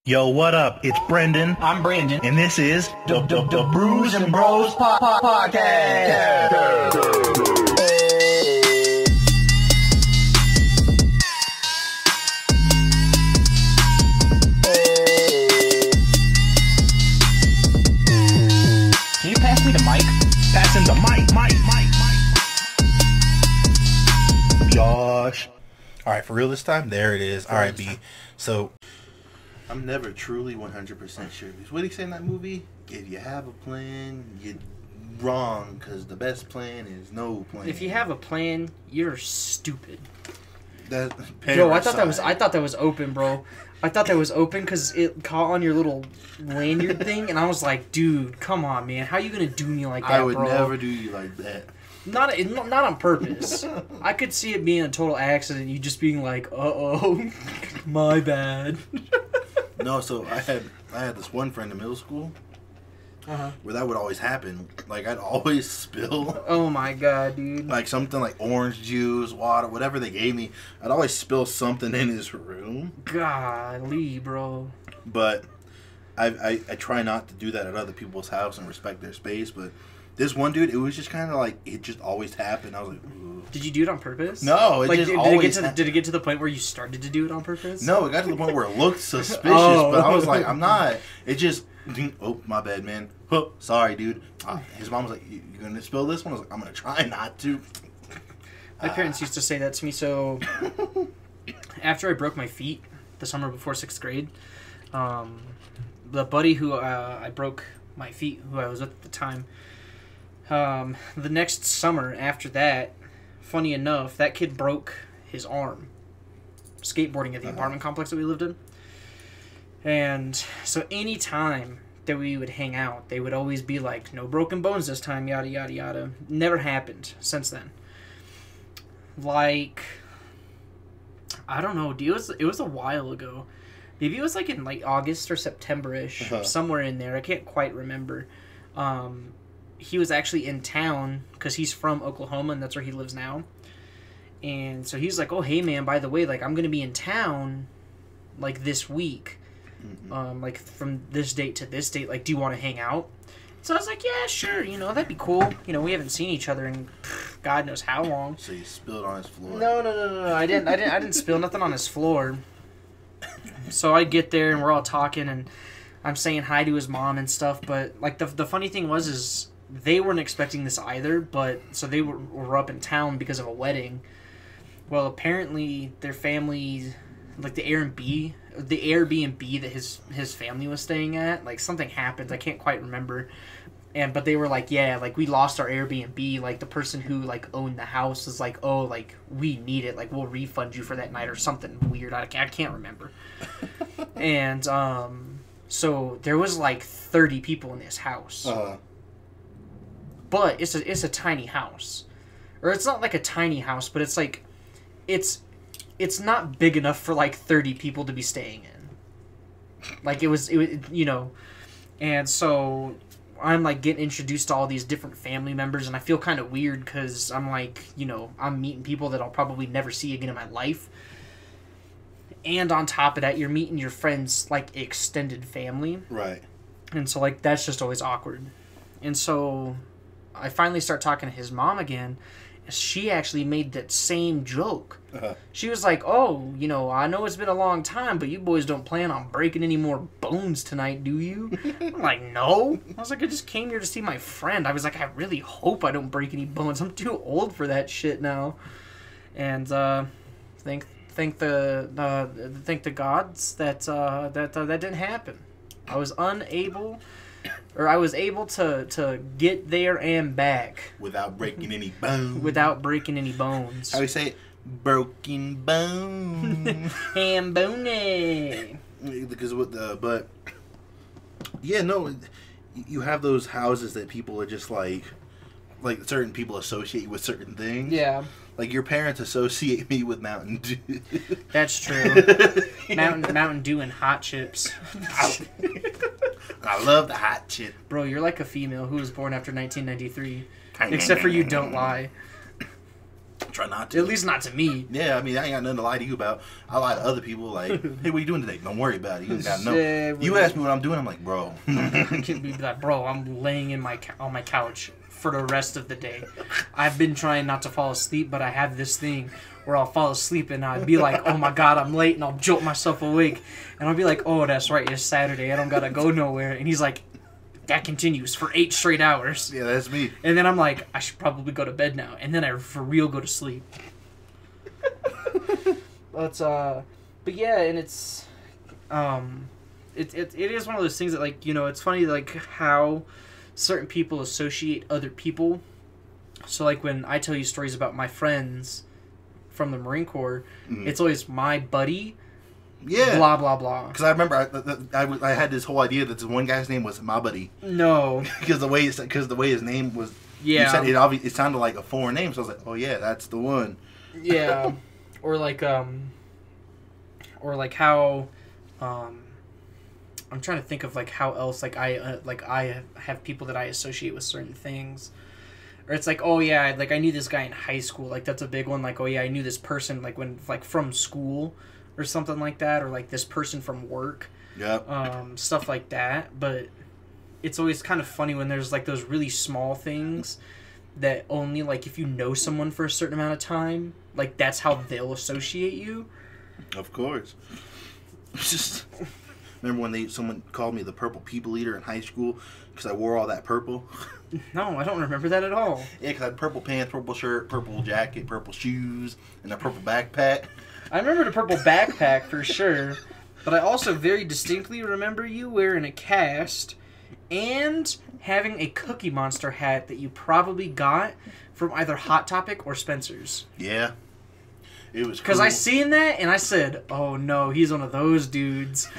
Yo, what up? It's Brendan. I'm Brandon. And this is the Brews and Bros Podcast. Can you pass me the mic? Pass him the mic. Josh. All right, for real this time? There it is. All right, B. So, I'm never truly 100% sure. What did he say in that movie? If you have a plan, you're wrong, because the best plan is no plan. If you have a plan, you're stupid. Yo, I thought that was open, bro. I thought that was open because it caught on your little lanyard thing, and I was like, dude, come on, man. How you going to do me like that, bro? I would bro? never do you like that. Not on purpose. I could see it being a total accident, you just being like, uh-oh, my bad. No, so I had this one friend in middle school where that would always happen. Like, I'd always spill. Oh, my God, dude. Like, something like orange juice, water, whatever they gave me. I'd always spill something in his room. Golly, bro. But I try not to do that at other people's house and respect their space, but this one dude, it was just kind of like, it just always happened. I was like, ugh. Did you do it on purpose? No, did it get to the point where you started to do it on purpose? No, it got to the point where it looked suspicious, but I was like, I'm not. It just, oh, my bad, man. Oh, sorry, dude. His mom was like, you going to spill this one? I was like, I'm going to try not to. My parents used to say that to me, so after I broke my feet the summer before 6th grade, the buddy who I broke my feet, who I was with at the time, the next summer after that, funny enough, that kid broke his arm skateboarding at the apartment complex that we lived in. And so any time that we would hang out, they would always be like, no broken bones this time, yada, yada, yada. Never happened since then. Like, I don't know, dude, it was a while ago. Maybe it was like in like August or September-ish, somewhere in there. I can't quite remember. He was actually in town because he's from Oklahoma and that's where he lives now. And so he's like, oh, hey, man, by the way, like, I'm going to be in town, like, this week. Like, from this date to this date. Like, do you want to hang out? So I was like, yeah, sure, that'd be cool. We haven't seen each other in God knows how long. So you spilled on his floor? No. I didn't spill nothing on his floor. So I get there and we're all talking and I'm saying hi to his mom and stuff. But, like, the funny thing was they weren't expecting this either, but so they were up in town because of a wedding. Well, apparently their family, like the Airbnb that his family was staying at, like something happened. I can't quite remember. But they were like, yeah, like we lost our Airbnb. Like the person who like owned the house was like, oh, like we need it. Like we'll refund you for that night or something weird. I can't remember. And so there was like 30 people in this house. But it's a tiny house. Or it's not like a tiny house, but it's like it's not big enough for like 30 people to be staying in. Like it was and so I'm like getting introduced to all these different family members and I feel kind of weird cuz I'm like, I'm meeting people that I'll probably never see again in my life. And on top of that, you're meeting your friends like extended family. Right. And so like that's just always awkward. And so I finally start talking to his mom again. She actually made that same joke. She was like, oh, I know it's been a long time, but you boys don't plan on breaking any more bones tonight, do you? I'm like, no. I was like, I just came here to see my friend. I was like, I really hope I don't break any bones. I'm too old for that shit now. And thank the gods that didn't happen. I was able to get there and back. Without breaking any bones. How do you say it? Broken bone. Hambone. Because but yeah, no, you have those houses that people are just like certain people associate you with certain things. Yeah. Like your parents associate me with Mountain Dew. That's true. Mountain Dew and hot chips. I love the hot chip. Bro, you're like a female who was born after 1993. Except for you don't lie. Try not to. At least not to me. Yeah, I mean, I ain't got nothing to lie to you about. I lie to other people, like, hey, what are you doing today? Don't worry about it. You don't gotta know. You ask me what I'm doing, I'm like, bro. Be like, bro, I'm laying on my couch for the rest of the day. I've been trying not to fall asleep, but I have this thing where I'll fall asleep and I'd be like, oh my god, I'm late, and I'll jolt myself awake. And I'll be like, oh, that's right, it's Saturday. I don't gotta go nowhere. And he's like, that continues for 8 straight hours. Yeah, that's me. And then I'm like, I should probably go to bed now. And then I for real go to sleep. But yeah, and it's it is one of those things that, like, you know, it's funny, like, how certain people associate other people. So, like, when I tell you stories about my friends from the Marine Corps, it's always my buddy. Yeah. Blah, blah, blah. Because I remember I had this whole idea that this one guy's name was my buddy. No. Because the way his name was. Yeah. You said it sounded like a foreign name, so I was like, oh yeah, that's the one. Yeah. Or like how, I'm trying to think of, like, how else, like, I have people that I associate with certain things. Or it's like, oh yeah, like, I knew this guy in high school. Like, that's a big one. Like, oh yeah, I knew this person, like, when, like, from school or something like that. Or, like, this person from work. Yep. Stuff like that. But it's always kind of funny when there's, like, those really small things that only, like, if you know someone for a certain amount of time, like, that's how they'll associate you. Of course. Just remember when someone called me the purple people eater in high school because I wore all that purple? No, I don't remember that at all. Yeah, because I had purple pants, purple shirt, purple jacket, purple shoes, and a purple backpack. I remember the purple backpack for sure, but I also very distinctly remember you wearing a cast and having a Cookie Monster hat that you probably got from either Hot Topic or Spencer's. Yeah. It was because cool. I seen that and I said, "Oh no, he's one of those dudes."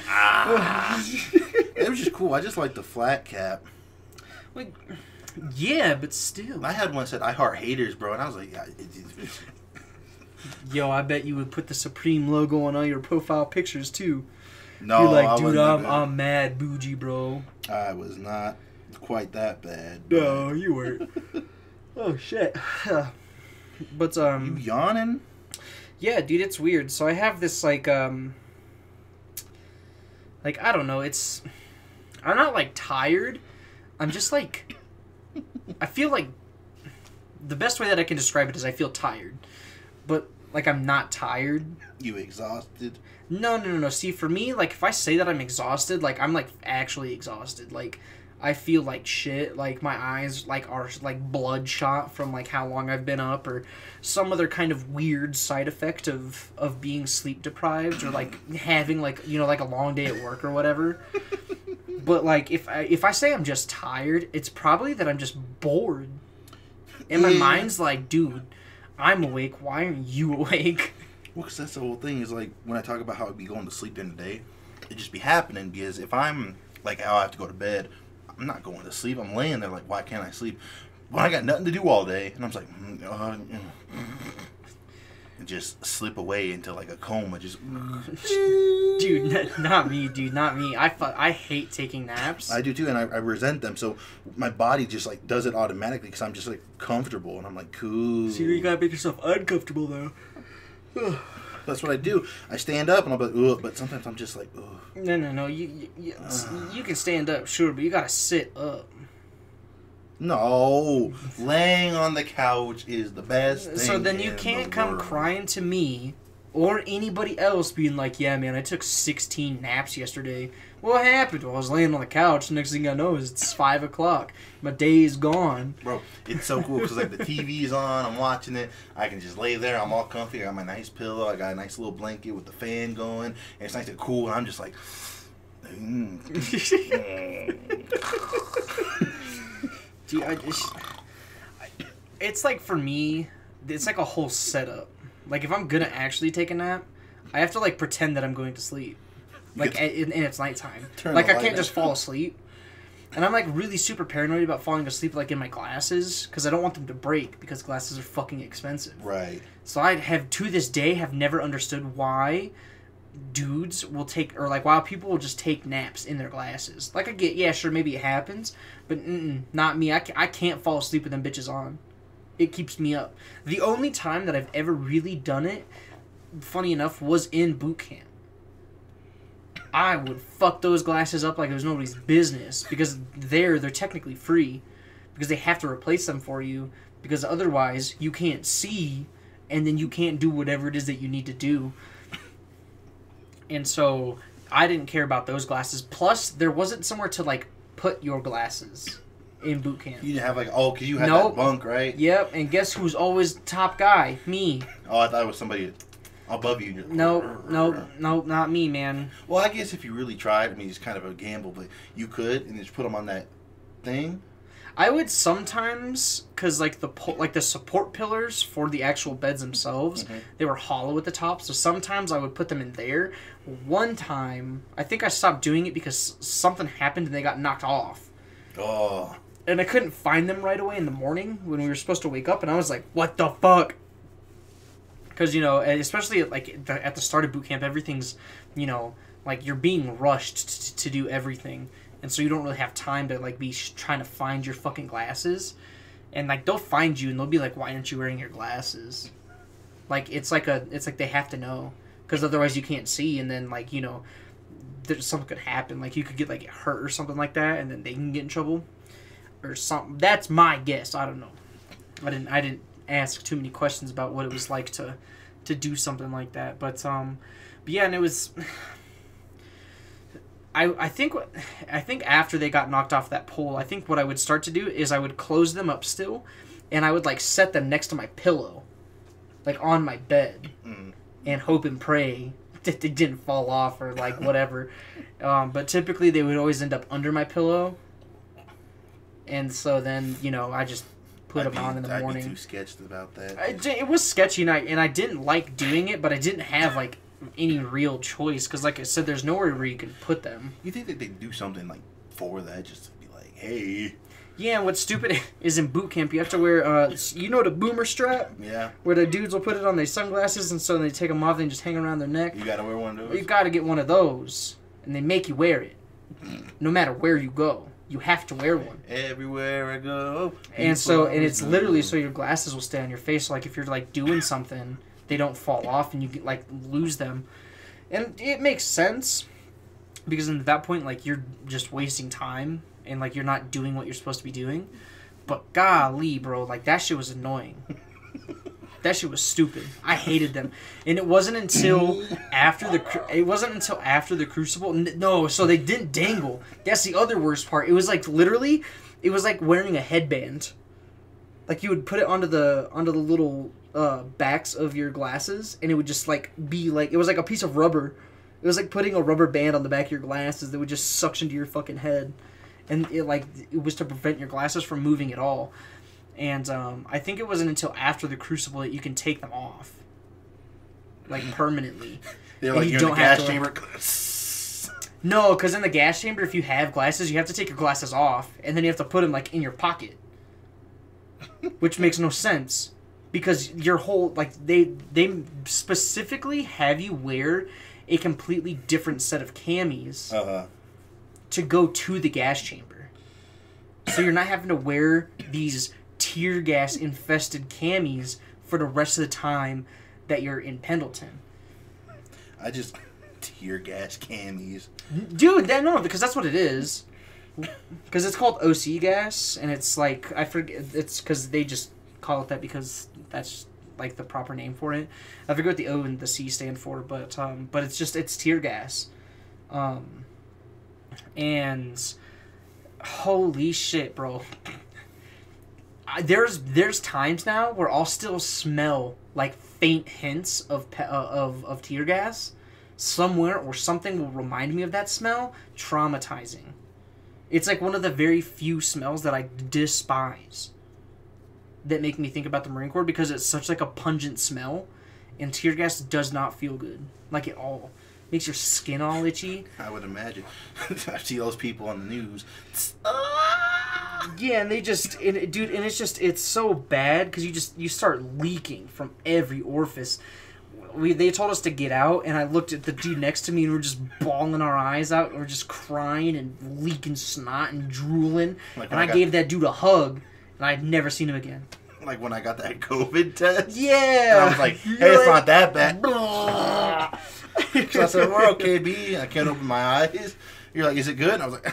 It was just cool. I just liked the flat cap. Like, yeah, but still. I had one that said "I heart haters, bro," and I was like, yeah, Yo, I bet you would put the Supreme logo on all your profile pictures too. No, you're like, I dude, wasn't I'm mad bougie, bro. I was not quite that bad. No, you weren't. Oh shit. But you yawning? Yeah, dude, it's weird. So I have this, like, I don't know, I'm not, like, tired. I'm just, like, I feel like, the best way that I can describe it is I feel tired. But, like, I'm not tired. You exhausted? No. See, for me, like, if I say that I'm exhausted, like, I'm, like, actually exhausted. Like, I feel like shit. Like, my eyes, like, are, like, bloodshot from, like, how long I've been up, or some other kind of weird side effect of being sleep deprived, or, like, having, like, you know, like, a long day at work or whatever. But, like, if I say I'm just tired, it's probably that I'm just bored. And my mind's like, dude, I'm awake. Why aren't you awake? Well, because that's the whole thing, is, like, when I talk about how I'd be going to sleep during the day, it just be happening, because if I'm, like, how I have to go to bed, I'm not going to sleep. I'm laying there like, why can't I sleep? Well, I got nothing to do all day. And I'm just like, and just slip away into like a coma. Just dude, not me, dude, not me. I hate taking naps. I do too, and I resent them. So my body just like does it automatically because I'm just like comfortable, and I'm like, cool. See, you gotta make yourself uncomfortable though. That's what I do. I stand up and I'll be like, ugh, but sometimes I'm just like, ugh. No. You can stand up, sure, but you gotta sit up. No, laying on the couch is the best thing. So then you can't come crying to me or anybody else being like, yeah, man, I took 16 naps yesterday. What happened? Well, I was laying on the couch. Next thing I know is it's 5 o'clock. My day is gone. Bro, it's so cool because like the TV's on. I'm watching it. I can just lay there. I'm all comfy. I got my nice pillow. I got a nice little blanket with the fan going. And it's nice and cool. And I'm just like... Dude, it's like, for me, it's like a whole setup. Like, if I'm gonna actually take a nap, I have to, like, pretend that I'm going to sleep. Like, and it's nighttime. Like, I can't just fall asleep. And I'm, like, really super paranoid about falling asleep, like, in my glasses, because I don't want them to break, because glasses are fucking expensive. Right. So I have, to this day, have never understood why dudes will take, or, like, why people will just take naps in their glasses. Like, I get, yeah, sure, maybe it happens, but not me. I can't fall asleep with them bitches on. It keeps me up. The only time that I've ever really done it, funny enough, was in boot camp. I would fuck those glasses up like it was nobody's business, because they're technically free, because they have to replace them for you, because otherwise you can't see, and then you can't do whatever it is that you need to do. And so I didn't care about those glasses. Plus, there wasn't somewhere to like put your glasses in boot camp. You didn't have like, oh, because you had that bunk, right? Yep, and guess who's always top guy? Me. Oh, I thought it was somebody above you. Nope, not me, man. Well, I guess if you really tried, I mean, it's kind of a gamble, but you could, and just put them on that thing. I would sometimes, because like the support pillars for the actual beds themselves, they were hollow at the top, so sometimes I would put them in there. One time, I think I stopped doing it because something happened and they got knocked off. Oh. And I couldn't find them right away in the morning when we were supposed to wake up, and I was like, what the fuck? Because, you know, especially at the start of boot camp, everything's, you know, like you're being rushed to do everything. And so you don't really have time to, like, be trying to find your fucking glasses. And, like, they'll find you and they'll be like, why aren't you wearing your glasses? Like, it's like they have to know. Because otherwise you can't see, and then, like, you know, something could happen. Like, you could get, like, hurt or something like that, and then they can get in trouble. Or something. That's my guess. I don't know. I didn't ask too many questions about what it was like to do something like that. But yeah, and it was... I think after they got knocked off that pole, I think what I would start to do is I would close them up still, and I would like set them next to my pillow, like on my bed, and hope and pray that they didn't fall off or like whatever. But typically they would always end up under my pillow, and so then, you know, I just put them on in the morning. I'd be too sketched about that. It was sketchy, and I didn't like doing it, but I didn't have like any real choice, because like I said, there's nowhere where you can put them. You think that they'd do something like for that, just to be like, hey. Yeah, and what's stupid is in boot camp you have to wear you know, the boomer strap? Yeah. Where the dudes will put it on their sunglasses, and so they take them off and just hang around their neck. You gotta wear one of those? You gotta get one of those, and they make you wear it. No matter where you go, you have to wear one. Everywhere I go. And it's literally so your glasses will stay on your face, so like if you're like doing something, they don't fall off and you get, like, lose them. And it makes sense, because at that point, like, you're just wasting time and like you're not doing what you're supposed to be doing. But golly, bro, like, that shit was annoying. That shit was stupid. I hated them. And it wasn't until after the Crucible. No, so they didn't dangle. That's the other worst part. It was like literally, it was like wearing a headband. Like, you would put it onto the little backs of your glasses, and it would just like be like, it was like a piece of rubber. It was like putting a rubber band on the back of your glasses that would just suction to your fucking head, and it was to prevent your glasses from moving at all. And I think it wasn't until after the Crucible that you can take them off, like, permanently. They're like, you're in the gas chamber. No, because in the gas chamber, if you have glasses, you have to take your glasses off, and then you have to put them like in your pocket, which makes no sense. Because your whole, like, they specifically have you wear a completely different set of camis to go to the gas chamber. So you're not having to wear these tear gas infested camis for the rest of the time that you're in Pendleton. Tear gas camis. Dude, because that's what it is. Because it's called OC gas, and it's like, I forget, it's because they just call it that because that's like the proper name for it. I forget what the O and the C stand for, but it's tear gas. And holy shit, bro. There's times now where I'll still smell like faint hints of tear gas somewhere, or something will remind me of that smell. Traumatizing. It's like one of the very few smells that I despise, that make me think about the Marine Corps, because it's such like a pungent smell, and tear gas does not feel good, like, at all. Makes your skin all itchy. I would imagine. I see those people on the news. Yeah, and they just, dude, and it's so bad, because you start leaking from every orifice. They told us to get out, and I looked at the dude next to me, and we're just bawling our eyes out, and we're just crying and leaking snot and drooling. Like, and I gave that dude a hug, and I'd never seen him again. like when I got that COVID test. Yeah. And I was like, hey, it's not that bad. So I said, we're okay, B. I can't open my eyes. You're like, is it good? And I was like,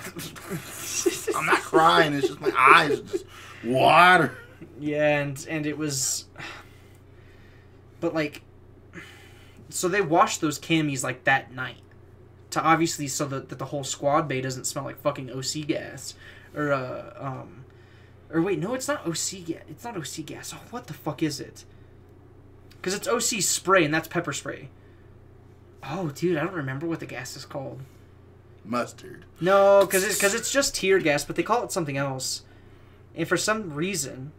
I'm not crying. It's just my eyes, just water. Yeah, and it was, but like, so they washed those camis like that night, to obviously so that the whole squad bay doesn't smell like fucking OC gas, or wait, no, it's not OC gas. It's not OC gas. Oh, what the fuck is it? Because it's OC spray and that's pepper spray. Oh, dude, I don't remember what the gas is called. Mustard. No, because it's just tear gas, but they call it something else. And for some reason,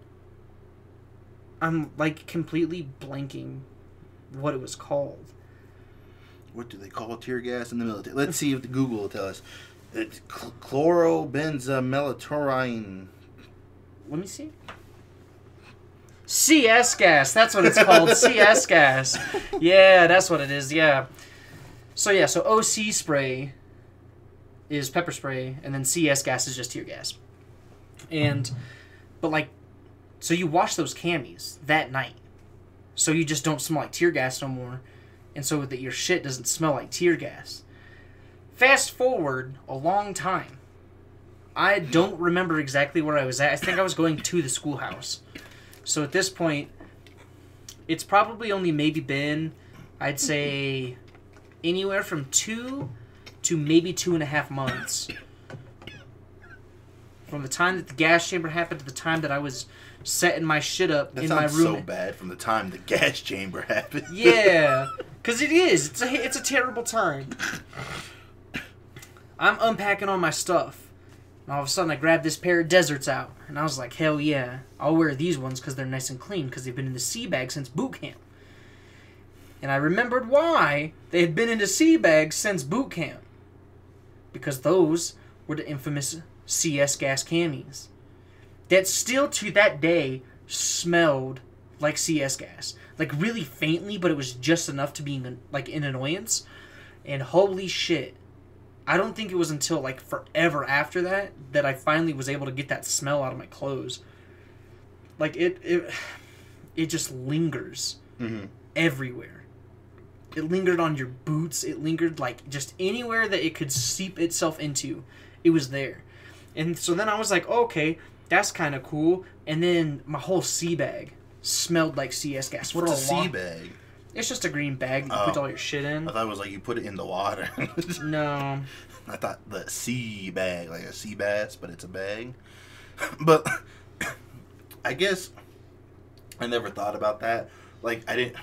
I'm like completely blanking what it was called. What do they call tear gas in the military? Let's see if Google will tell us. It's chlorobenzamelatorine. Let me see. CS gas. That's what it's called. CS gas. Yeah, that's what it is. Yeah. So OC spray is pepper spray, and then CS gas is just tear gas. So you wash those camis that night, so you just don't smell like tear gas no more, and so that your shit doesn't smell like tear gas. Fast forward a long time. I don't remember exactly where I was at. I think I was going to the schoolhouse. So at this point, it's probably only maybe been, I'd say, anywhere from 2 to maybe 2.5 months. From the time that the gas chamber happened to the time that I was setting my shit up in my room. That sounds so bad from the time the gas chamber happened. Yeah, because it is. It's a terrible time. I'm unpacking all my stuff. And all of a sudden I grabbed this pair of deserts out. And I was like, hell yeah. I'll wear these ones because they're nice and clean because they've been in the sea bag since boot camp. And I remembered why they had been in the sea bag since boot camp. Because those were the infamous CS gas camis. That still to that day smelled like CS gas. Like really faintly, but it was just enough to be like an annoyance. And holy shit. I don't think it was until like forever after that that I finally was able to get that smell out of my clothes. Like it just lingers everywhere. It lingered on your boots. It lingered like just anywhere that it could seep itself into. It was there. And so then I was like, okay, that's kind of cool. And then my whole sea bag smelled like CS gas. What's a sea bag? It's just a green bag that you put all your shit in. I thought it was like you put it in the water. No. I thought the sea bag, like a sea bass, but it's a bag. But I guess I never thought about that. Like I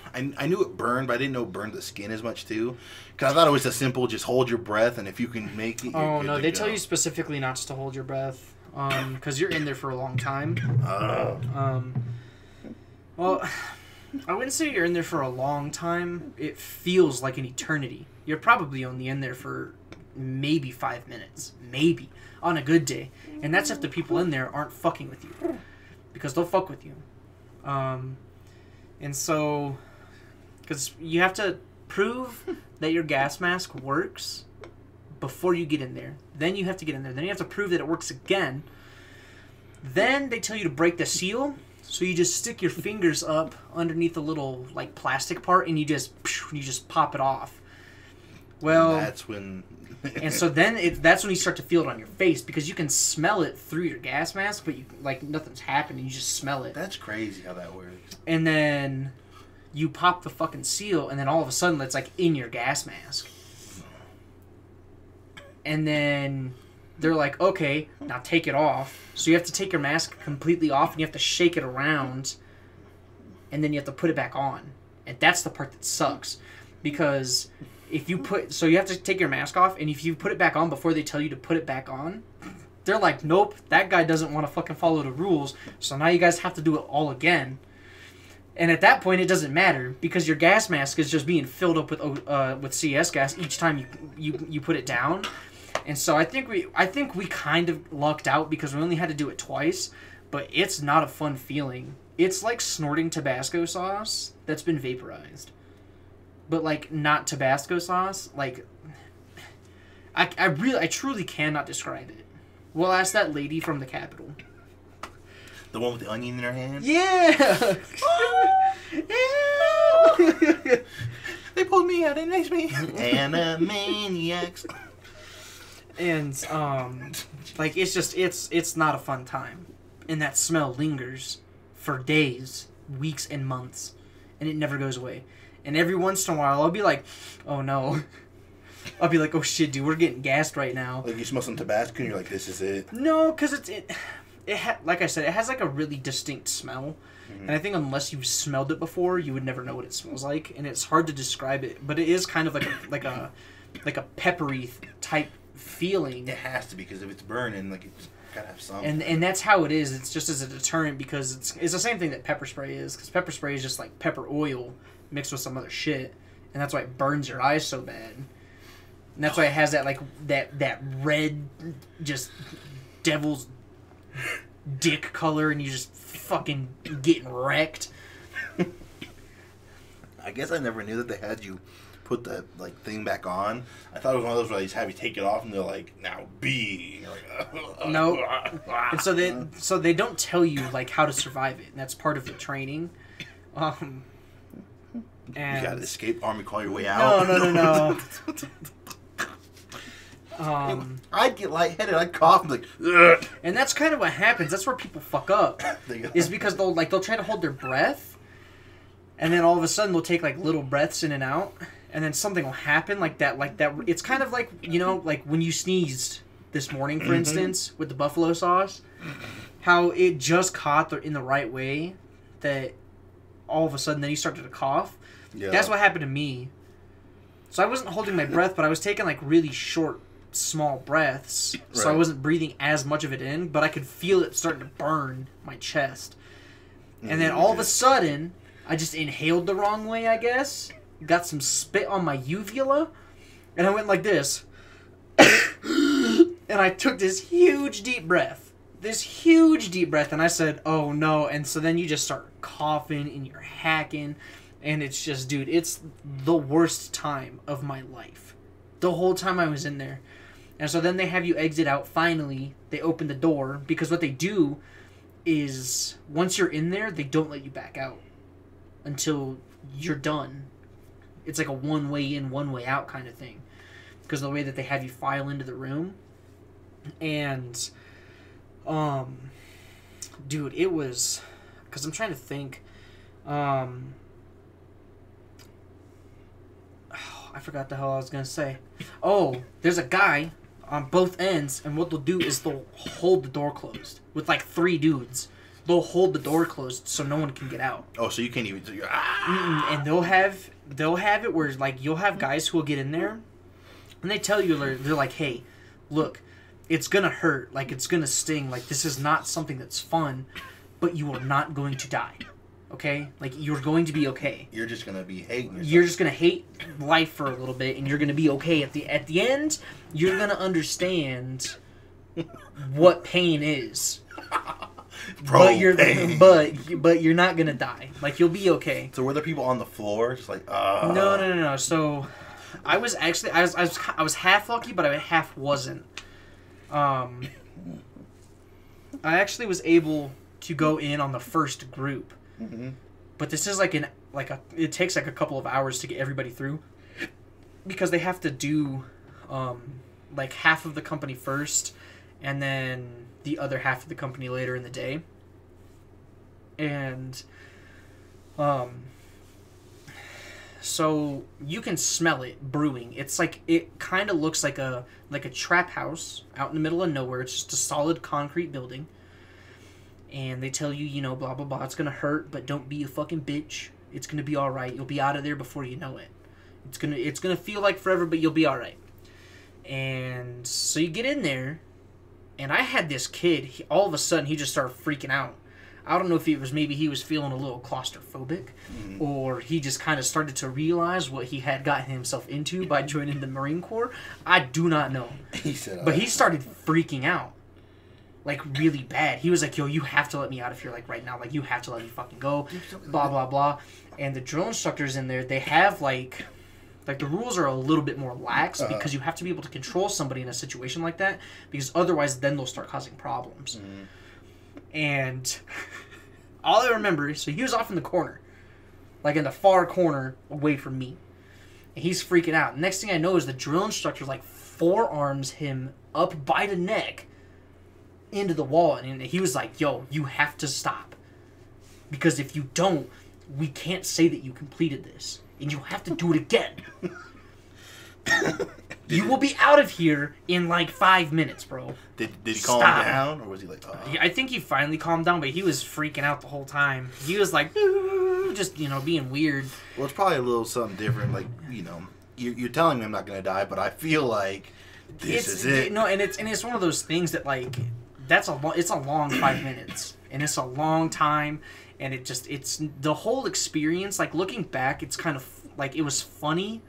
knew it burned, but I didn't know it burned the skin as much too. Because I thought it was a simple, just hold your breath, and if you can make it, oh no, they tell you specifically not to hold your breath, because you're in there for a long time. Well, I wouldn't say you're in there for a long time. It feels like an eternity. You're probably only in there for maybe 5 minutes, maybe on a good day, and that's if the people in there aren't fucking with you, because they'll fuck with you. And so, because you have to prove that your gas mask works before you get in there. Then you have to get in there. Then you have to prove that it works again. Then they tell you to break the seal. So you just stick your fingers up underneath the little like plastic part, and you just pop it off. Well, that's when. And so then that's when you start to feel it on your face, because you can smell it through your gas mask, but you like nothing's happening. You just smell it. That's crazy how that works. And then you pop the fucking seal, and then all of a sudden it's like in your gas mask. And then they're like, okay, now take it off. So you have to take your mask completely off, and you have to shake it around, and then you have to put it back on. And that's the part that sucks, because if you so you have to take your mask off, and if you put it back on before they tell you to put it back on, they're like, nope, that guy doesn't want to fucking follow the rules, so now you guys have to do it all again. And at that point, it doesn't matter, because your gas mask is just being filled up with CS gas each time you put it down. And so I think we kind of lucked out, because we only had to do it twice, but it's not a fun feeling. It's like snorting Tabasco sauce that's been vaporized. But like not Tabasco sauce. Like I truly cannot describe it. We'll ask that lady from the Capitol. The one with the onion in her hand? Yeah! They pulled me out and makes me Animaniacs. And, like, it's just, it's not a fun time. And that smell lingers for days, weeks, and months. And it never goes away. And every once in a while, I'll be like, oh no. I'll be like, oh shit, dude, we're getting gassed right now. Like, you smell some Tabasco and you're like, this is it? No, because like I said, it has like a really distinct smell. And I think unless you've smelled it before, you would never know what it smells like. And it's hard to describe it. But it is kind of like a peppery type feeling. It has to be, because if it's burning, like, it's gotta have some. And that's how it is. It's just as a deterrent, because it's the same thing that pepper spray is. Because pepper spray is just like pepper oil mixed with some other shit. And that's why it burns your eyes so bad. And that's why it has that, like, that red, just devil's dick color, and you just fucking getting wrecked. I guess I never knew that they had you put the, like, thing back on. I thought it was one of those where they just have you take it off and they're like, now be. And you're like, no. And so they don't tell you, like, how to survive it, and that's part of the training. And you gotta escape Army, call your way out. No. I'd get lightheaded, I'd cough, and like, ugh. And that's kind of what happens. That's where people fuck up. Is because they'll try to hold their breath, and then all of a sudden they'll take like little breaths in and out, and then something will happen like that. It's kind of like, you know, like when you sneezed this morning, for instance, with the buffalo sauce, how it just caught in the right way that all of a sudden then you started to cough. Yeah. That's what happened to me. So I wasn't holding my breath, but I was taking like really short, small breaths, so I wasn't breathing as much of it in, but I could feel it starting to burn my chest. And then all of a sudden, I just inhaled the wrong way, I guess, got some spit on my uvula, and I went like this. And I took this huge deep breath, and I said, oh no. And so then you just start coughing, and you're hacking, and it's just, dude, it's the worst time of my life. The whole time I was in there. And so then they have you exit out. Finally, they open the door, because what they do is once you're in there, they don't let you back out until you're done. It's like a one way in, one way out kind of thing, because of the way that they have you file into the room. And dude, it was, because I'm trying to think, I forgot the hell I was gonna say. Oh, there's a guy on both ends, and what they'll do is they'll hold the door closed with like 3 dudes. They'll hold the door closed so no one can get out. Oh, so you can't even. And they'll have it where, like, you'll have guys who will get in there, and they tell you, they're like, hey, look, it's gonna hurt, like, it's gonna sting, like, this is not something that's fun, but you are not going to die. Okay? Like, you're going to be okay. You're just going to be hating yourself. You're just going to hate life for a little bit, and you're going to be okay. At the end, you're going to understand what pain is. Bro, but you're not going to die. Like, you'll be okay. So were there people on the floor just like, No. So I was actually, I was half lucky, but I half wasn't. I actually was able to go in on the first group. Mm-hmm. But this is it takes like a couple of hours to get everybody through, because they have to do like half of the company first, and then the other half of the company later in the day. And so you can smell it brewing. It's like, it kind of looks like a trap house out in the middle of nowhere. It's just a solid concrete building. And they tell you, you know, blah, blah, blah, it's going to hurt, but don't be a fucking bitch. It's going to be all right. You'll be out of there before you know it. It's gonna feel like forever, but you'll be all right. And so you get in there, and I had this kid, all of a sudden, he just started freaking out. I don't know if it was, maybe he was feeling a little claustrophobic, or he just kind of started to realize what he had gotten himself into by joining the Marine Corps. I do not know. But he started freaking out. Like, really bad. He was like, yo, you have to let me out of here, like, right now. Like, you have to let me fucking go. Blah, blah, blah. And the drill instructors in there, they have, like the rules are a little bit more lax, because you have to be able to control somebody in a situation like that, because otherwise then they'll start causing problems. And all I remember, so he was off in the corner, like in the far corner away from me. And he's freaking out. Next thing I know is the drill instructor like forearms him up by the neck into the wall. And he was like, yo, you have to stop. Because if you don't, we can't say that you completed this. And you have to do it again. You will be out of here in like 5 minutes, bro. Did he calm down, or was he like? Oh. I think he finally calmed down, but he was freaking out the whole time. He was like, just being weird. Well, it's probably a little something different. Like you're telling me I'm not gonna die, but I feel like this is it. No, and it's one of those things that like it's a long 5 minutes, and it's a long time, and it's the whole experience. Like looking back, it's kind of like it was funny.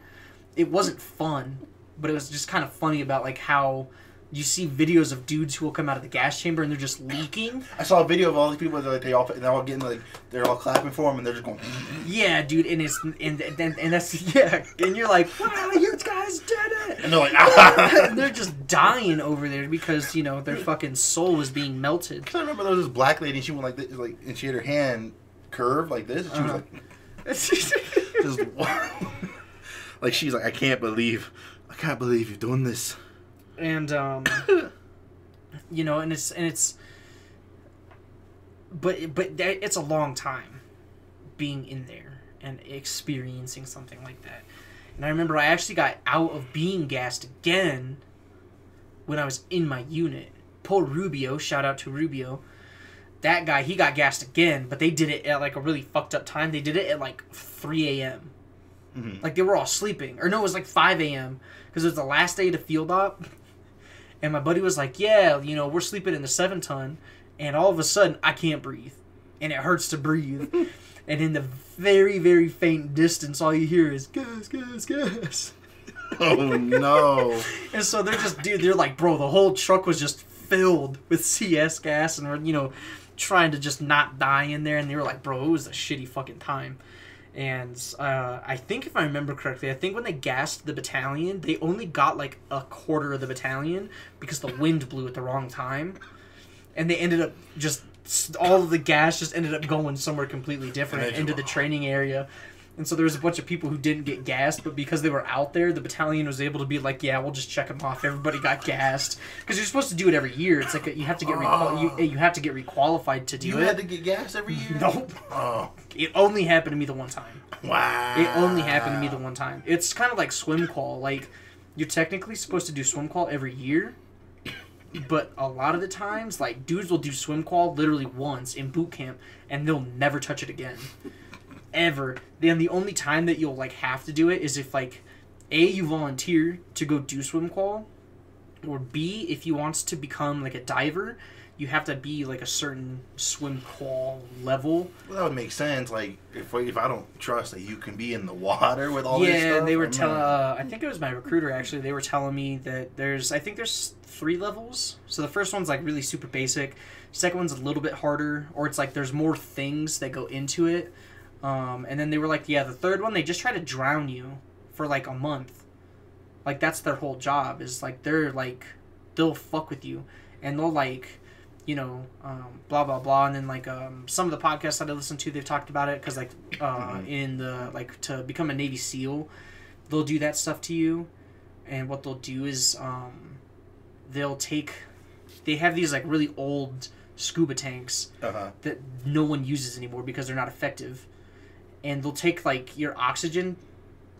It wasn't fun. But it was just kind of funny about like how you see videos of dudes who will come out of the gas chamber and they're just leaking. I saw a video of all these people that they're all getting like they're all clapping for him and they're just going. Yeah, dude, and that's and you're like, wow, you guys did it, and they're like, ah. And they're just dying over there because their fucking soul was being melted. Cause I remember there was this black lady and she went like this, like, and she had her hand curved like this, and she was like, like she's like, I can't believe you're doing this. And and it's but it's a long time being in there and experiencing something like that. And I remember I actually got out of being gassed again when I was in my unit. Poor Rubio, shout out to Rubio. That guy, he got gassed again, but they did it at like a really fucked up time. They did it at like 3 a.m. Mm-hmm. Like they were all sleeping. Or no, it was like 5 a.m. because it was the last day to field op. And my buddy was like, yeah, we're sleeping in the 7-ton. And all of a sudden, I can't breathe. And it hurts to breathe. And in the very, very faint distance, all you hear is, gas, gas, gas. Oh, no. And so they're like, bro, the whole truck was just filled with CS gas. And we're, trying to just not die in there. And they were like, bro, it was a shitty fucking time. And I think if I remember correctly, I think when they gassed the battalion, they only got like a quarter of the battalion because the wind blew at the wrong time. And they ended up all of the gas just ended up going somewhere completely different into the training area. And so there was a bunch of people who didn't get gassed, but because they were out there, the battalion was able to be like, yeah, we'll just check them off. Everybody got gassed. Because you're supposed to do it every year. It's like you have to get you have to get requalified to do it. You had to get gassed every year? Nope. Oh. It only happened to me the one time. Wow. It only happened to me the one time. It's kind of like swim call. Like, you're technically supposed to do swim call every year, but a lot of the times, like, dudes will do swim call literally once in boot camp, and they'll never touch it again. Ever. Then the only time that you'll like have to do it is if like A, you volunteer to go do swim call, or B, if you want to become like a diver, you have to be like a certain swim call level. Well, that would make sense. Like if I don't trust that you can be in the water with all this stuff. Yeah, they were telling. I think it was my recruiter actually. They were telling me that there's 3 levels. So the first one's like really super basic. Second one's a little bit harder, or it's like there's more things that go into it. And then they were like, yeah, the third one, they just try to drown you for like a month. Like that's their whole job is like they'll fuck with you and they'll like, blah blah blah. And then like some of the podcasts that I listen to, they've talked about it because like in the like to become a Navy SEAL, they'll do that stuff to you. And what they'll do is they have these like really old scuba tanks that no one uses anymore because they're not effective. And they'll take like your oxygen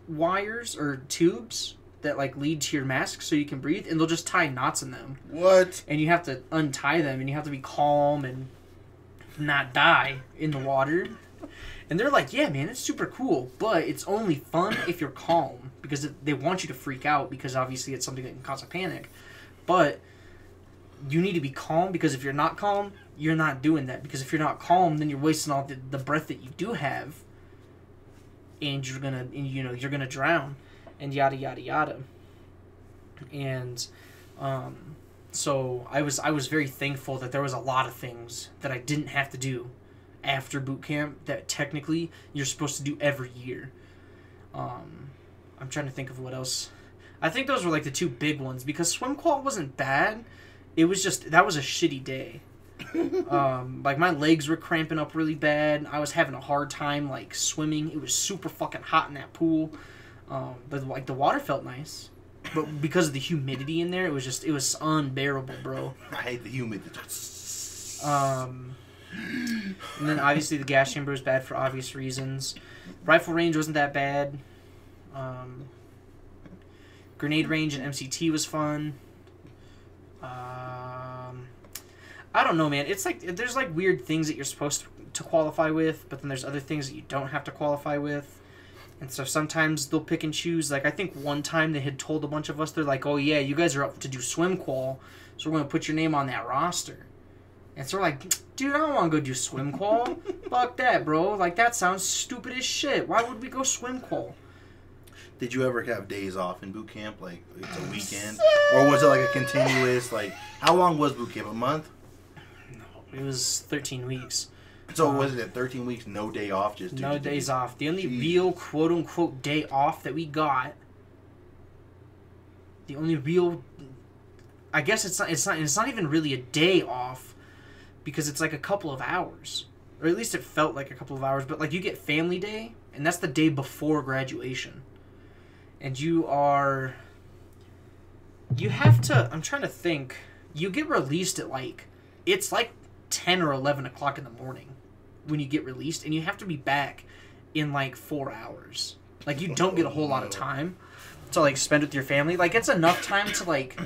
wires or tubes that like lead to your mask so you can breathe, and they'll just tie knots in them. What? And you have to untie them, and you have to be calm and not die in the water. And they're like, yeah, man, it's super cool, but it's only fun if you're calm because they want you to freak out because obviously it's something that can cause a panic. But you need to be calm because if you're not calm, you're not doing that. Because if you're not calm, then you're wasting all the breath that you do have. And you're gonna drown, and yada yada yada. And so I was very thankful that there was a lot of things that I didn't have to do after boot camp that technically you're supposed to do every year. I'm trying to think of what else. I think those were like the 2 big ones because swim qual wasn't bad. It was just that was a shitty day. Like my legs were cramping up really bad. I was having a hard time like swimming. It was super fucking hot in that pool. But like the water felt nice. But because of the humidity in there, it was unbearable, bro. I hate the humidity. And then obviously the gas chamber was bad for obvious reasons. Rifle range wasn't that bad. Grenade range and MCT was fun. I don't know, man. It's like there's like weird things that you're supposed to qualify with, but then there's other things that you don't have to qualify with. And so sometimes they'll pick and choose. Like I think one time they had told a bunch of us, they're like, "Oh yeah, you guys are up to do swim qual, so we're gonna put your name on that roster." And so we're like, "Dude, I don't want to go do swim qual. Fuck that, bro. Like that sounds stupid as shit. Why would we go swim qual?" Did you ever have days off in boot camp, like it's a weekend, or was it like a continuous? Like how long was boot camp? A month? No, it was 13 weeks. So was it 13 weeks, no day off, just no days off? The only real quote unquote day off that we got, the only real, I guess it's not even really a day off, because it's like a couple of hours, or at least it felt like a couple of hours. But like you get family day, and that's the day before graduation, and you have to. I'm trying to think. You get released at it's like 10 or 11 o'clock in the morning when you get released, and you have to be back in like 4 hours. Like you don't get a whole lot of time to like spend with your family. Like it's enough time to like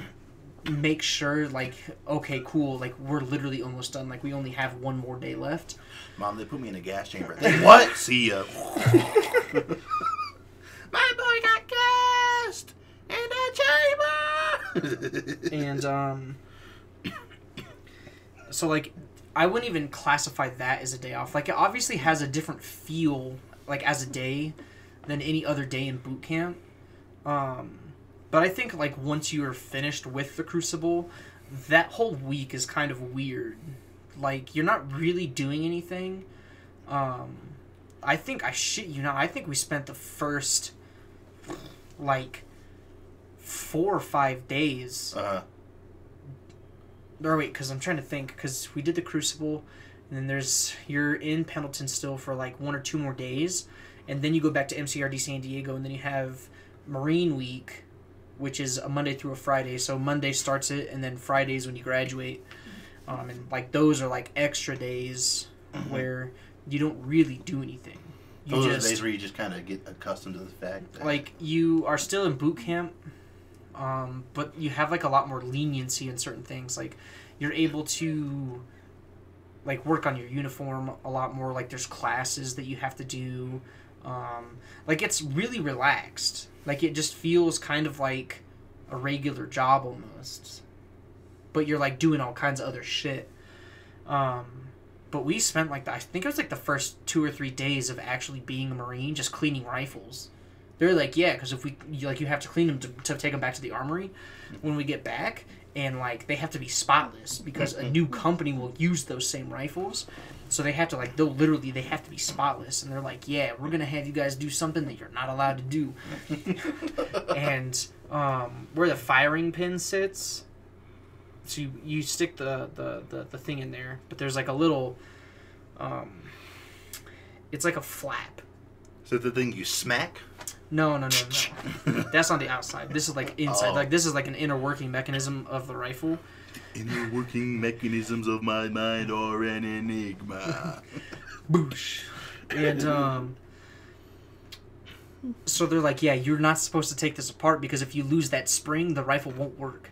make sure like, okay, cool, like we're literally almost done, like we only have one more day left. Mom, they put me in a gas chamber. What? See ya. My boy got gassed in the chamber. And so like I wouldn't even classify that as a day off. Like it obviously has a different feel like as a day than any other day in boot camp. But I think like once you're finished with the Crucible, that whole week is kind of weird. Like you're not really doing anything. I think, I shit you not, I think we spent the first like 4 or 5 days. Or wait, because I'm trying to think, because we did the Crucible, and then you're in Pendleton still for like 1 or 2 more days, and then you go back to MCRD San Diego, and then you have Marine Week, which is a Monday through a Friday. So Monday starts it, and then Friday's when you graduate. And like those are like extra days where you don't really do anything. Those are the days where you just kind of get accustomed to the fact that like you are still in boot camp, but you have like a lot more leniency in certain things. Like you're able to like work on your uniform a lot more. Like there's classes that you have to do. Like it's really relaxed. Like it just feels kind of like a regular job almost, but you're like doing all kinds of other shit. But we spent like I think it was like the first 2 or 3 days of actually being a Marine, just cleaning rifles. They're like, yeah, because if you have to clean them to take them back to the armory when we get back, and like they have to be spotless because a new company will use those same rifles, so they have to like they have to be spotless, and they're like, yeah, we're gonna have you guys do something that you're not allowed to do. And where the firing pin sits, so you stick the thing in there, but there's like a little it's like a flap. So the thing you smack? No. That's on the outside. This is like inside. Like this is like an inner working mechanism of the rifle. The inner working mechanisms of my mind are an enigma. Boosh. And so they're like, yeah, you're not supposed to take this apart because if you lose that spring, the rifle won't work.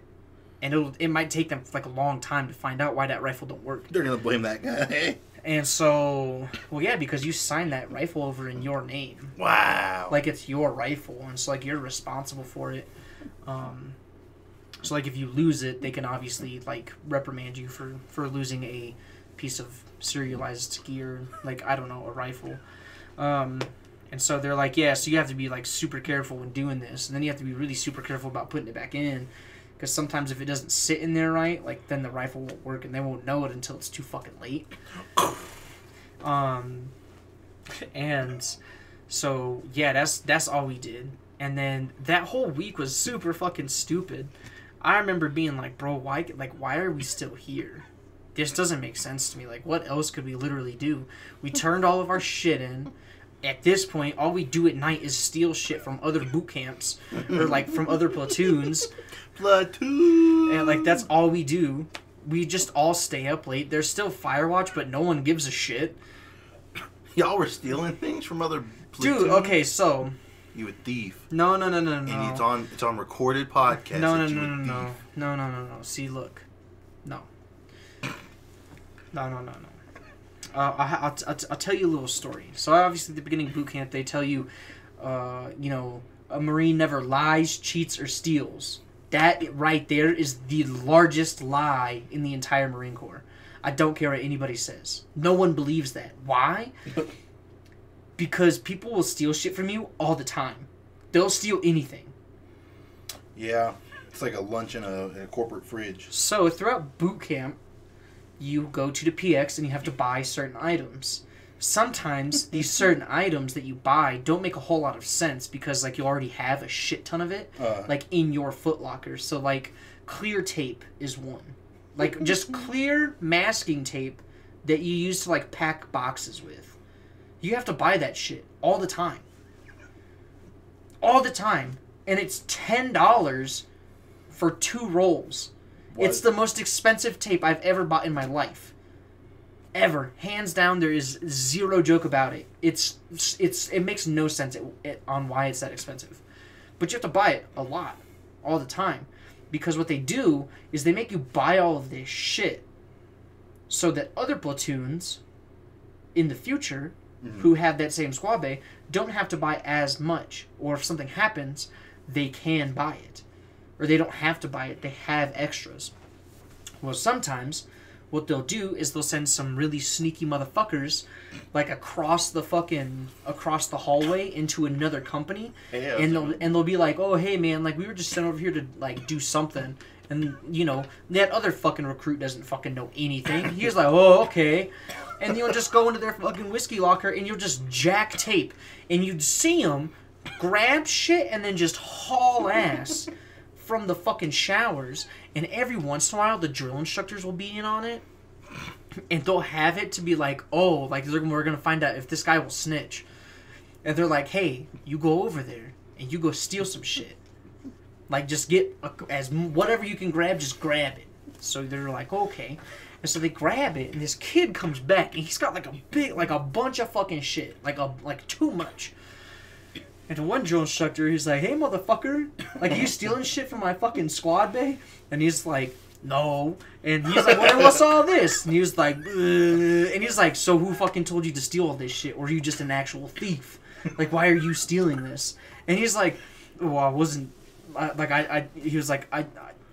And it might take them like a long time to find out why that rifle don't work. They're gonna blame that guy. And so, well, yeah, because you signed that rifle over in your name. Wow. Like, it's your rifle, and it's like you're responsible for it. So, like, if you lose it, they can obviously, like, reprimand you for losing a piece of serialized gear, like, I don't know, a rifle. And so they're like, yeah, so you have to be, like, super careful when doing this, and then you have to be really super careful about putting it back in. Because sometimes if it doesn't sit in there right, like then the rifle won't work, and they won't know it until it's too fucking late. And so yeah, that's all we did. And then that whole week was super fucking stupid. I remember being like, bro, why are we still here? this doesn't make sense to me. Like, what else could we literally do? We turned all of our shit in. At this point, all we do at night is steal shit from other boot camps or like from other platoons. Platoon. And like that's all we do. We just all stay up late. There's still Firewatch, but no one gives a shit. Y'all were stealing things from other platoons? Dude, okay, so you a thief. No. And it's on recorded podcast. No. See, look. No. No. I'll tell you a little story. So obviously at the beginning of boot camp, they tell you, a Marine never lies, cheats, or steals. That right there is the largest lie in the entire Marine Corps. I don't care what anybody says. No one believes that. Why? Because people will steal shit from you all the time. They'll steal anything. Yeah. It's like a lunch in a corporate fridge. So throughout boot camp, you go to the PX and you have to buy certain items. Sometimes these certain items that you buy don't make a whole lot of sense because like you already have a shit ton of it like in your Foot Locker. So like clear tape is one. Like just clear masking tape that you use to like pack boxes with. You have to buy that shit all the time. All the time. And it's $10 for 2 rolls. What? It's the most expensive tape I've ever bought in my life. Ever. Hands down, there is zero joke about it. It makes no sense on why it's that expensive. But you have to buy it a lot. All the time. Because what they do is they make you buy all of this shit so that other platoons in the future who have that same squad bay don't have to buy as much. Or if something happens, they can buy it. Or they don't have to buy it. They have extras. Well, sometimes what they'll do is they'll send some really sneaky motherfuckers like across the hallway into another company, and they'll be like, "Oh, hey man, like we were just sent over here to like do something." And, that other fucking recruit doesn't fucking know anything. He's like, oh, okay. And you'll just go into their fucking whiskey locker and you'll just jack tape. And you'd see them grab shit and then just haul ass from the fucking showers. And every once in a while, the drill instructors will be in on it. And they'll have it to be like, oh, like we're going to find out if this guy will snitch. And they're like, hey, you go over there and you go steal some shit. Like, just get whatever you can grab, just grab it. So they're like, okay. And so they grab it, and this kid comes back, and he's got like a bunch of fucking shit. Like too much. And to one drill instructor, he's like, hey, motherfucker. Like, are you stealing shit from my fucking squad bay? And he's like, no. And he's like, well, what's all this? And he was like, ugh. And he's like, so who fucking told you to steal all this shit? Or are you just an actual thief? Like, why are you stealing this? And he's like, well, I wasn't. He was like,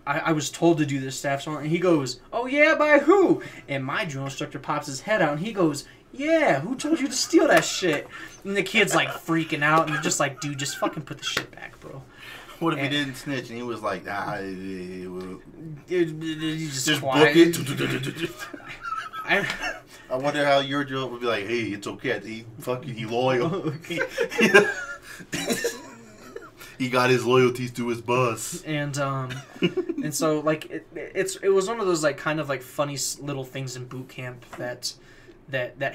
I was told to do this, Staff Sergeant. And he goes, oh yeah, by who? And my drill instructor pops his head out and he goes, yeah, who told you to steal that shit? And the kid's like freaking out and they're just like, dude, just fucking put the shit back, bro. What if he didn't snitch and he was like, just book it? I wonder how your drill would be like, hey, it's okay. He loyal. He got his loyalties to his boss. And so like it was one of those like kind of like funny little things in boot camp that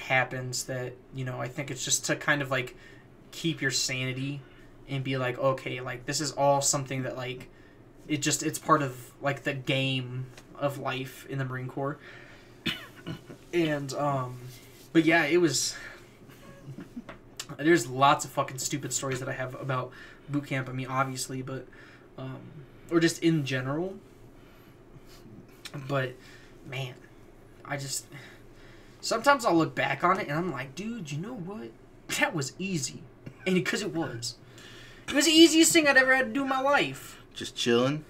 happens that, I think it's just to kind of like keep your sanity and be like, okay, like this is all something that like it's part of like the game of life in the Marine Corps. And but yeah, there's lots of fucking stupid stories that I have about boot camp. I mean, obviously, but or just in general. But man, sometimes I'll look back on it and I'm like, dude, you know what? That was easy, and because it was the easiest thing I'd ever had to do in my life. Just chilling.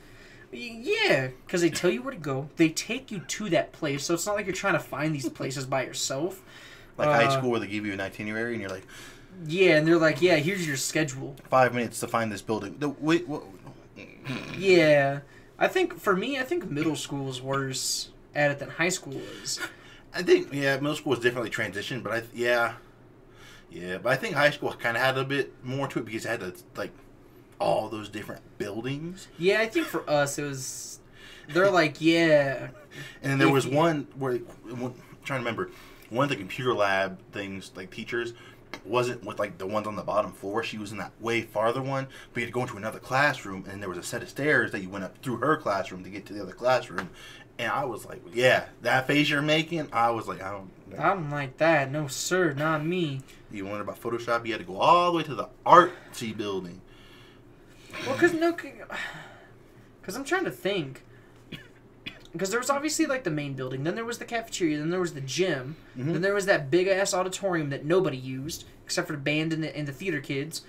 Yeah, because they tell you where to go. They take you to that place, so it's not like you're trying to find these places by yourself. Like high school where they give you an itinerary and you're like... Yeah, and they're like, yeah, here's your schedule. 5 minutes to find this building. Wait, what? Yeah. For me, I think middle school is worse at it than high school is. I think, middle school was definitely transitioned, but but I think high school kind of had a bit more to it because it had like all those different buildings. Yeah, I think for us it was They're like, yeah. And then there was one where, I'm trying to remember, one of the computer lab things, like teachers, wasn't with like the ones on the bottom floor. She was in that way farther one, but you had to go into another classroom, and there was a set of stairs that you went up through her classroom to get to the other classroom. And I was like, yeah, that face you're making, I was like, I don't like that. No, sir, not me. You wonder about Photoshop? You had to go all the way to the artsy building. Well, because I'm trying to think. Because there was obviously, like, the main building. Then there was the cafeteria. Then there was the gym. Mm-hmm. Then there was that big-ass auditorium that nobody used, except for the band and the theater kids.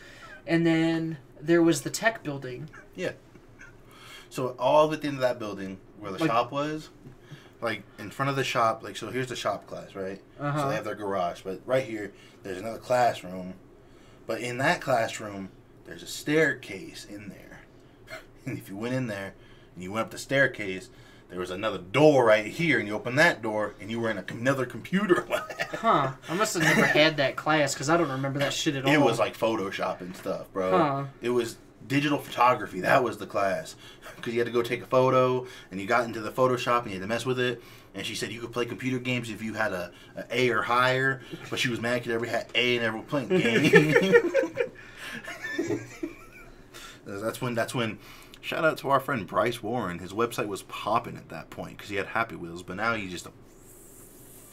And then there was the tech building. Yeah. So all at the end of that building, where the shop was, like, in front of the shop, like, so here's the shop class, right? Uh-huh. So they have their garage. But right here, there's another classroom. But in that classroom, there's a staircase in there. And if you went in there, and you went up the staircase, there was another door right here, and you opened that door, and you were in another computer lab. Huh. I must have never had that class, because I don't remember that shit at all. It was like Photoshop and stuff, bro. Huh. It was digital photography. That was the class. Because you had to go take a photo, and you got into the Photoshop, and you had to mess with it. And she said you could play computer games if you had a A or higher, but she was mad because everybody had A and everyone playing games. That's when... Shout out to our friend Bryce Warren. His website was popping at that point because he had Happy Wheels, but now he's just a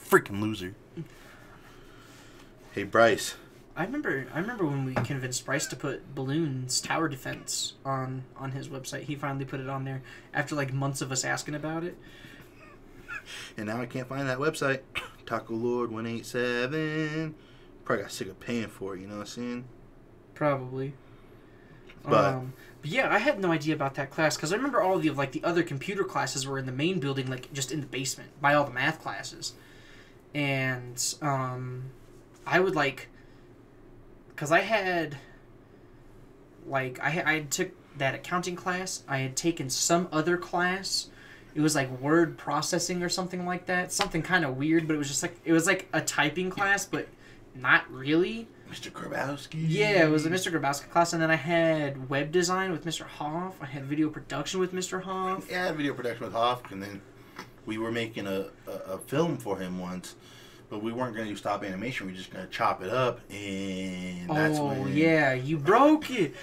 freaking loser. Hey, Bryce. I remember when we convinced Bryce to put Balloon's tower defense on his website. He finally put it on there after like months of us asking about it. And now I can't find that website. Taco Lord 187. Probably got sick of paying for it. You know what I'm saying? Probably. But yeah, I had no idea about that class because I remember all of the other computer classes were in the main building, like just in the basement by all the math classes, and I would because I had I took that accounting class. I had taken some other class. It was like word processing or something like that. Something kind of weird, but it was like a typing class, but not really. Mr. Grabowski. Yeah, it was a Mr. Grabowski class, and then I had web design with Mr. Hoff. I had video production with Mr. Hoff. Yeah, I had video production with Hoff, and then we were making a film for him once, but we weren't going to do stop animation. We were just going to chop it up, and that's when... Oh, yeah, you broke it.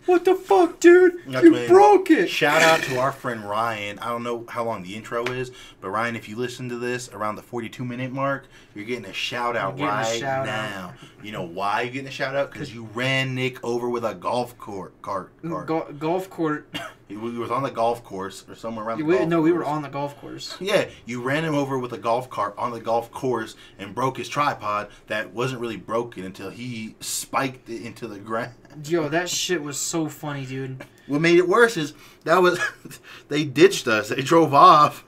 What the fuck, dude? You broke it. Shout out to our friend Ryan. I don't know how long the intro is, but Ryan, if you listen to this around the 42-minute mark, you're getting a shout out right now. You know why you're getting a shout out? Because you ran Nick over with a golf cart. Golf court. He was on the golf course or somewhere around the golf course. No, we were on the golf course. Yeah, you ran him over with a golf cart on the golf course and broke his tripod that wasn't really broken until he spiked it into the ground. Yo, that shit was so funny, dude. What made it worse is they ditched us. They drove off.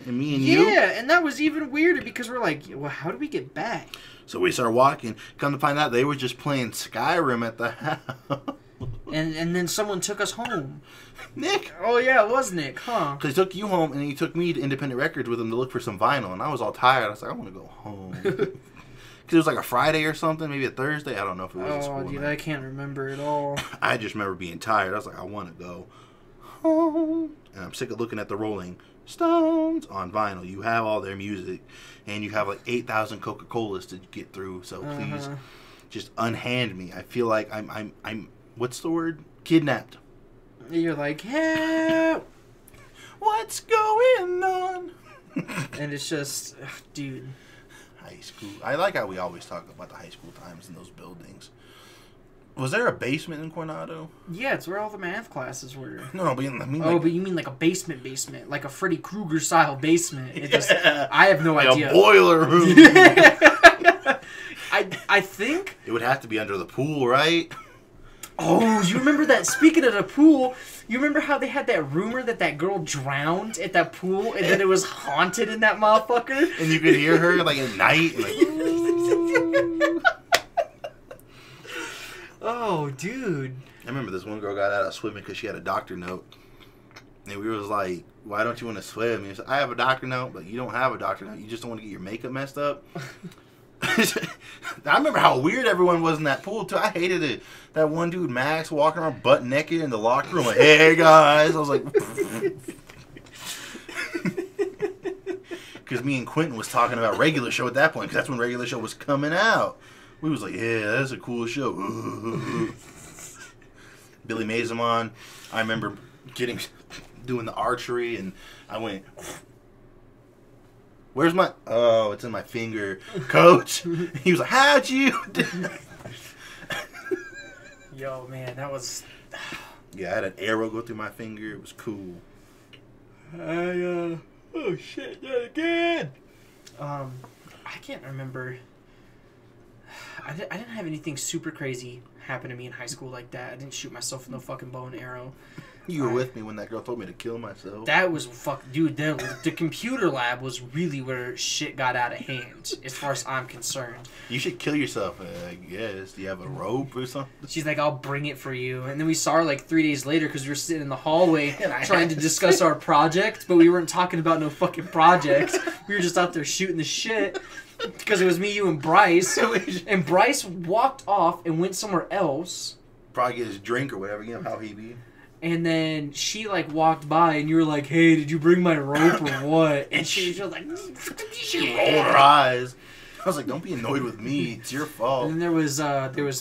And me and you. Yeah, and that was even weirder because we're like, well, how do we get back? So we started walking. Come to find out they were just playing Skyrim at the house. And then someone took us home. Nick. Oh, yeah, it was Nick, huh? Because he took you home, and he took me to Independent Records with him to look for some vinyl. And I was all tired. I was like, I want to go home. Because it was like a Friday or something, maybe a Thursday. I don't know if it was. Oh, dude, I can't remember at all. I just remember being tired. I was like, I want to go home. And I'm sick of looking at the Rolling Stones on vinyl. You have all their music, and you have like 8,000 Coca-Colas to get through. So please, just unhand me. I feel like I'm what's the word? Kidnapped. You're like, help! What's going on? And it's just, dude. High school. I like how we always talk about the high school times in those buildings. Was there a basement in Coronado? Yeah, it's where all the math classes were. No, but I mean but you mean like a basement, like a Freddy Krueger style basement? I have no idea. A boiler room. I think it would have to be under the pool, right? Oh, you remember that? Speaking of the pool, you remember how they had that rumor that girl drowned at that pool and that it was haunted in that motherfucker? And you could hear her like at night. Like, oh, dude. I remember this one girl got out of swimming because she had a doctor note. And we was like, why don't you want to swim? And he said, I have a doctor note, but you don't have a doctor note. You just don't want to get your makeup messed up. I remember how weird everyone was in that pool, too. I hated it. That one dude, Max, walking around butt naked in the locker room like, hey, guys. I was like... Because me and Quentin was talking about Regular Show at that point, because that's when Regular Show was coming out. We was like, yeah, that's a cool show. Billy Mazamon, I remember doing the archery, and I went, where's my, oh, it's in my finger, coach. He was like, how'd you do? Yo, man, that was... Yeah, I had an arrow go through my finger. It was cool. oh shit, not again. I can't remember. I didn't have anything super crazy happen to me in high school like that. I didn't shoot myself with no fucking bow and arrow. You were with me when that girl told me to kill myself. That was dude. The computer lab was really where shit got out of hand, as far as I'm concerned. You should kill yourself, I guess. Do you have a rope or something? She's like, I'll bring it for you. And then we saw her like 3 days later because we were sitting in the hallway trying to discuss our project, but we weren't talking about no fucking project. We were just out there shooting the shit because it was me, you, and Bryce. And Bryce walked off and went somewhere else. Probably get his drink or whatever, you know how he be. And then she like walked by and you were like, hey, did you bring my rope or what? And she was like, she rolled her eyes. I was like, don't be annoyed with me. It's your fault. And then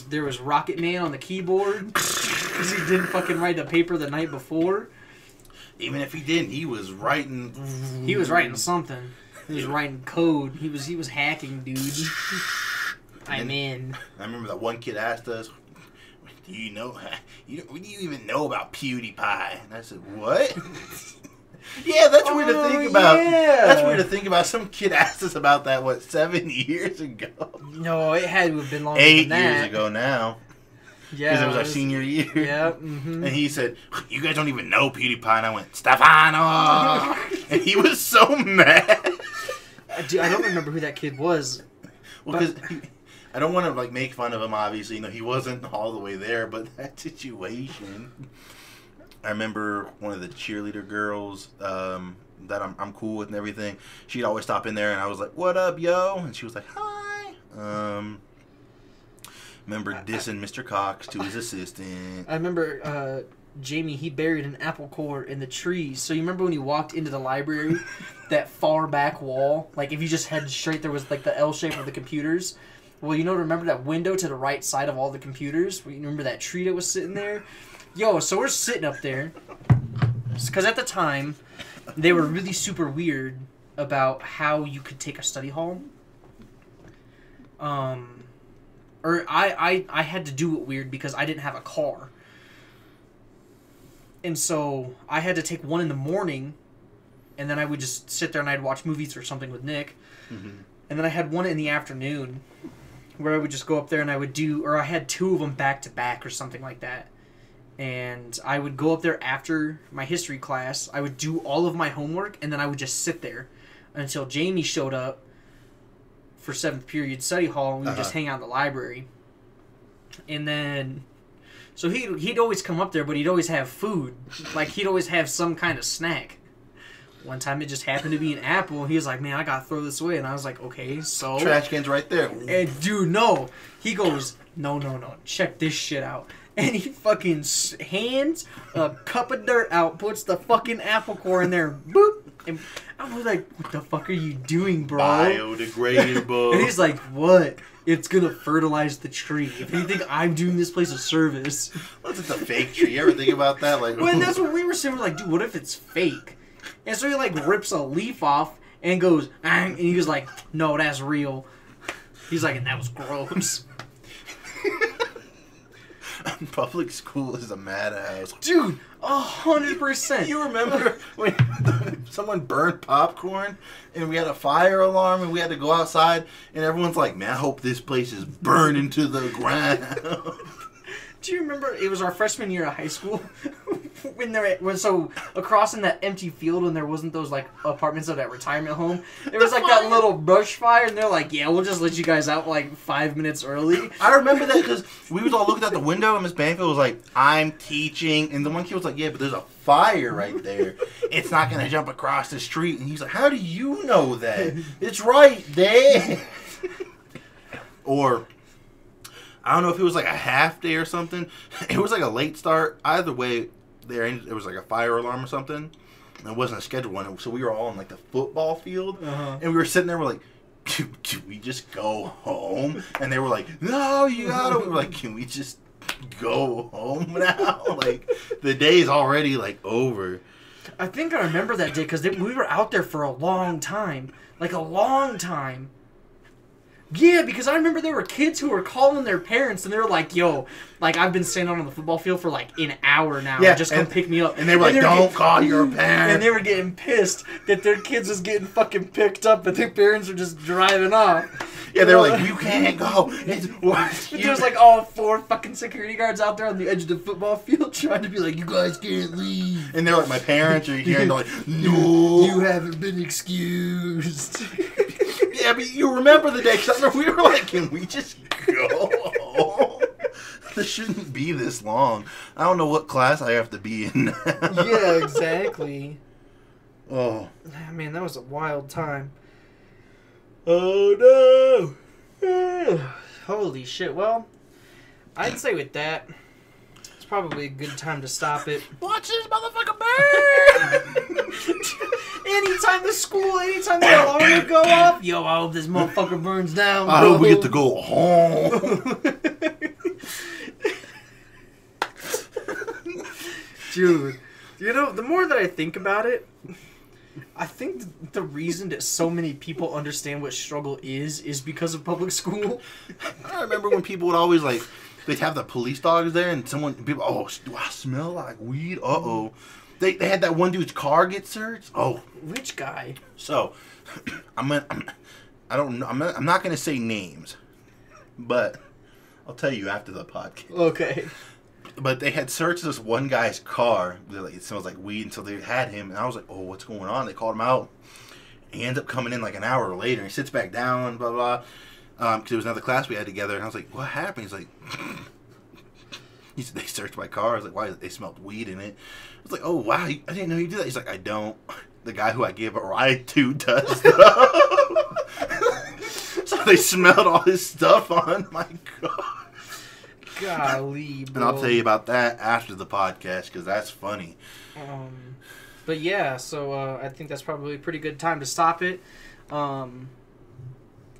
there was Rocket Man on the keyboard because he didn't fucking write the paper the night before. Even if he didn't, he was writing. He was writing something. He was writing code. He was hacking, dude. I'm in. I remember that one kid asked us, do you know, what do you even know about PewDiePie? And I said, what? Yeah, that's weird to think about. Yeah. That's weird to think about. Some kid asked us about that, what, 7 years ago? No, it had to have been longer 8 than that. years ago now. Yeah. Because it was our senior year. Yeah. Mm-hmm. And he said, you guys don't even know PewDiePie. And I went, Stefano! And he was so mad. Dude, I don't remember who that kid was. Well, because I don't want to like make fun of him. Obviously, you know, he wasn't all the way there, but that situation. I remember one of the cheerleader girls that I'm cool with and everything. She'd always stop in there, and I was like, "What up, yo?" And she was like, "Hi." Remember dissing Mr. Cox to his assistant. I remember Jamie. He buried an apple core in the trees. So you remember when you walked into the library, that far back wall? Like if you just head straight, there was like the L shape of the computers. Well, you know, remember that window to the right side of all the computers? You remember that tree that was sitting there? Yo, so we're sitting up there. Because at the time, they were really super weird about how you could take a study hall. Or I had to do it weird because I didn't have a car. And so I had to take one in the morning, and then I would just sit there and I'd watch movies or something with Nick. Mm-hmm. And then I had one in the afternoon, where I would just go up there and I would do, or I had two of them back to back or something like that. And I would go up there after my history class. I would do all of my homework, and then I would just sit there until Jamie showed up for 7th period study hall, and we would just hang out in the library. And then, so he'd always come up there, but he'd always have food. Like, he'd always have some kind of snack. One time it just happened to be an apple, and he was like, man, I gotta throw this away. And I was like, okay, so... Trash can's right there. And dude, no. He goes, no, check this shit out. And he fucking hands a cup of dirt out, puts the fucking apple core in there, boop. And I was like, what the fuck are you doing, bro? Biodegradable. And he's like, what? It's gonna fertilize the tree. If you think I'm doing this place a service. What's it, the fake tree? You ever think about that? Like, well, that's what we were saying. We're like, dude, what if it's fake? And so he like rips a leaf off and goes, and he was like, no, that's real. He's like, and that was gross. Public school is a madhouse. Dude, 100%. You remember when someone burned popcorn and we had a fire alarm and we had to go outside and everyone's like, man, I hope this place is burned into the ground. Do you remember it was our freshman year of high school when there was so across in that empty field when there wasn't those like apartments of that retirement home, there was like that little brush fire and they're like, yeah, we'll just let you guys out like 5 minutes early. I remember that because we was all looking out the window and Miss Banfield was like, I'm teaching, and the one kid was like, yeah, but there's a fire right there. It's not gonna jump across the street. And he's like, how do you know that? It's right there. Or I don't know if it was like a half day or something. It was like a late start. Either way, there was like a fire alarm or something. It wasn't a scheduled one, so we were all in like the football field, Uh-huh. and we were sitting there. We're like, can we just go home? And they were like, no, you gotta. We were like, can we just go home now? Like, the day's already like over. I think I remember that day because we were out there for a long time. Like, a long time. Yeah, because I remember there were kids who were calling their parents and they were like, yo, like, I've been standing on the football field for like an hour now. Yeah, just come pick me up. And they were like, don't call your parents. And they were getting pissed that their kids was getting fucking picked up, but their parents were just driving off. Yeah, they were like, you can't go. There's like all 4 fucking security guards out there on the edge of the football field trying to be like, you guys can't leave. And they're like, my parents are here, and they're like, no. You haven't been excused. Yeah, but you remember the day, because we were like, can we just go home? This shouldn't be this long. I don't know what class I have to be in now. Yeah, exactly. Oh. Man, that was a wild time. Oh, no. Holy shit. Well, I'd say with that, it's probably a good time to stop it. Watch this motherfucker burn! Anytime the alarm would go off, yo, I hope this motherfucker burns down. I hope we get to go home. Dude, you know, the more that I think about it, I think the reason that so many people understand what struggle is because of public school. I remember when people would always like, they'd have the police dogs there, and people, oh, do I smell like weed? Uh-oh. They had that one dude's car get searched. Oh. Which guy? So, I'm not gonna say names, but I'll tell you after the podcast. Okay. But they had searched this one guy's car. They're like, it smells like weed, until they had him, and I was like, oh, what's going on? They called him out. He ends up coming in like an hour later. He sits back down, blah blah. Because there was another class we had together, and I was like, what happened? He's like, they searched my car. I was like, why? They smelled weed in it. I was like, oh wow, I didn't know you did that. He's like, I don't. The guy who I gave a ride to does though. So they smelled all his stuff on my car. Golly, bro. And I'll tell you about that after the podcast, because that's funny. But yeah, so I think that's probably a pretty good time to stop it.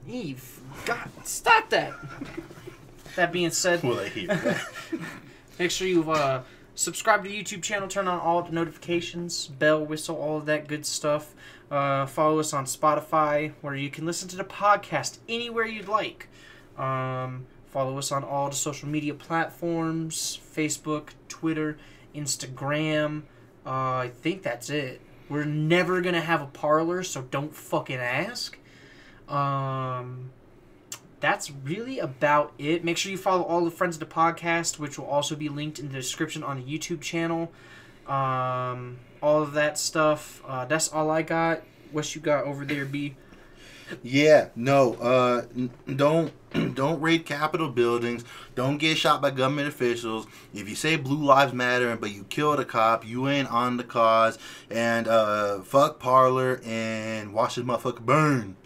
Eve, God, stop that. That being said, Will they hear that? make sure you subscribe to the YouTube channel, turn on all the notifications, bell, whistle, all of that good stuff. Follow us on Spotify, where you can listen to the podcast anywhere you'd like. Follow us on all the social media platforms, Facebook, Twitter, Instagram. I think that's it. We're never going to have a parlor, so don't fucking ask. That's really about it. Make sure you follow all the friends of the podcast, which will also be linked in the description on the YouTube channel. All of that stuff. That's all I got. What you got over there, B? Yeah, no, don't raid Capitol buildings. Don't get shot by government officials. If you say Blue Lives Matter, but you killed a cop, you ain't on the cause. And fuck Parlor and watch this motherfucker burn.